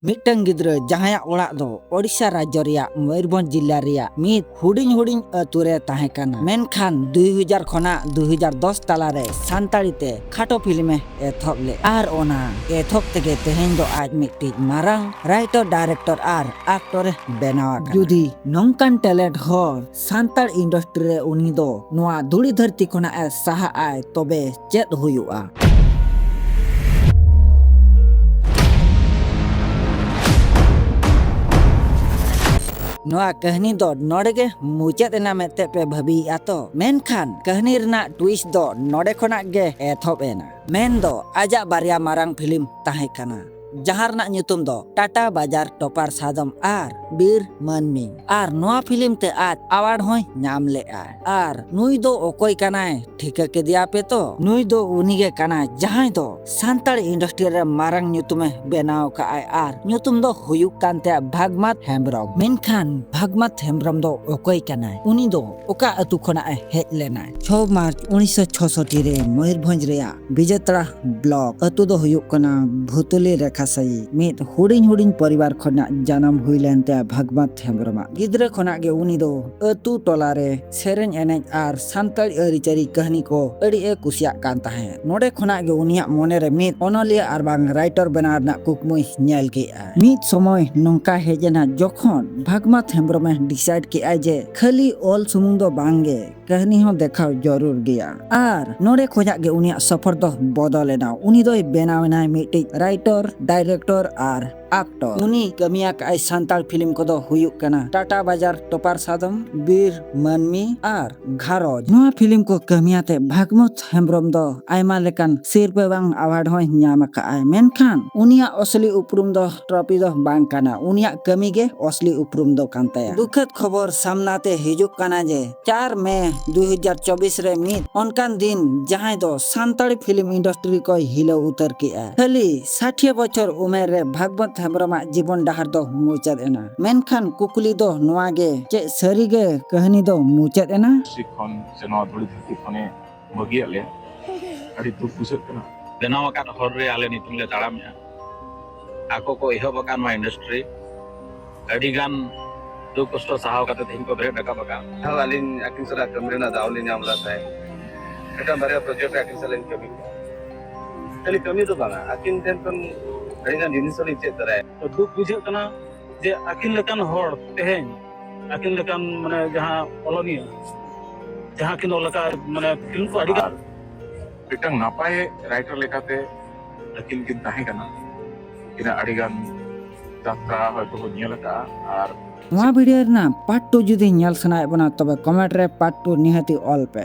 मिट्टन गिद्रा जहां ओड़ा दो ओडिशा राज्य रिया मयूरभंज जिला रिया मित हुडिंग हुडिंग अतुरे ताहें काना मेनखान 2000 खना 2010 तालारे सान्ताड़ी ते खाटो फिल्मे एथोब ले आर ओना एथोब तेगे तेहें दो आज मिट्टी मारांग राइटर डायरेक्टर आर एक्टर बेनावा जुदी नोंकान टैलेंट हर सान्ताड़ इंडस्ट्री रे उनी दो नोआ धुड़ी धरती खना ए साहा आय तबे चेद हुयुआ। नोआ कहानी दो नोडेगे मुचाद एना मेते पे भाबी आतो मेनखान कहानी रना ट्विस्ट दो नोडे खना गे एथोब एना मेन दो आजा बारिया मारांग फिल्म ताहे काना जहां रना nyutum दो टाटा बाजार टोपार सादम आर बीर मानमी आर नोआ फिल्म ते आज अवार्ड होय नाम ले आर नुई दो ओकोय कानाय ठिका के दिया पे तो नुई दो उनीगे काना जहां दो सान्ताड़ इंडस्ट्री रे मारांग nyutume बेनाव का आर nyutum दो हुयुक कानते भागमत हेम्ब्रम मेनखान भागमत हेम्ब्रम दो ओकोय कानाय उनी दो ओका अतु खना हेज लेनाय 6 मार्च 1966 रे मयूरभंज रेया बिजेतड़ा ब्लॉक अतु दो हुयुक काना भुतुली खासाई मित हुडिंग हुडिंग परिवार खना जन्म हुई लेनते भागमत हेम्ब्रम गिद्रे खना गे उनी दो अतु टोला रे सेरेन एनेज आर सान्ताड़ अरिचारी कहानी को अड़ी ए कुसिया कान ताहे नोडे खना गे उनिया मोने रे मित ओनलिया आर बांग राइटर बनार ना कुकमुई नेल के मित समय नोंका हेजना जखन भागमत हेम्ब्रम डिसाइड के जे खाली ऑल सुमुंग दो बांगे कहानी हो देखाव जरूर गया आर नोडे खोजा गे उनिया सफर दो बदलेना उनी दो बेनावना मिटी राइटर डायरेक्टर आर एक्टर उनी कमिया का सान्ताड़ फिल्म को दो हुयुक कना टाटा बाजार टोपार सादम बीर मानमी आर घारोज नोआ फिल्म को कमिया ते भागमत हेम्ब्रम दो आयमा लेकान सिरपे बांग अवार्ड होय न्याम का मेनखान उनिया असली उपरुम दो ट्रॉफी दो बांग काना उनिया कमी गे असली उपरुम दो कांताया दुखद खबर सामनाते हिजुक काना जे 4 मई 2024 रे मित अनकान दिन जहां दो सान्ताड़ी फिल्म इंडस्ट्री को हिलो उतर के खाली 60 बछर उमेर रे भागमत हेम्ब्रम जीवन डाहर दो मुचाद एना मेनखान कुकुली दो नोआ गे चे सरी गे कहानी दो मुचाद एना सिखन से नोआ धुड़ी धरती खने बगी आले अड़ी दुख बुझाग कना बेनाव आकान हर रे आले नितुम ले दाड़ामया आको को एहब आकान मा इंडस्ट्री अड़ी गान दुख कष्ट साहाव काते तेहिन को बेरे डका बका हाल आलिन आकिन सरा कमरेना दावली नामला ताय एटा बारे प्रोजेक्ट आकिन सलेन कमी खाली कमी तो बांगा आकिन टेन कन अड़ीगान जिनिस ली चेक दराय तो दुख बुझाग कना जे आकिन लेकान हर तेहेन आकिन लेकान माने जहां ओलनिया जहां किन ओलका माने फिल्म को अड़ीगान मिटang नापाय राइटर लेकाते आकिन किन ताहे कना इना अड़ीगान जात्रा हयतो को नियल का आर नोआ वीडियो ना पार्ट 2 जुदी नेल सनाय बना तबे कमेंट रे पार्ट 2 निहाती ऑल पे।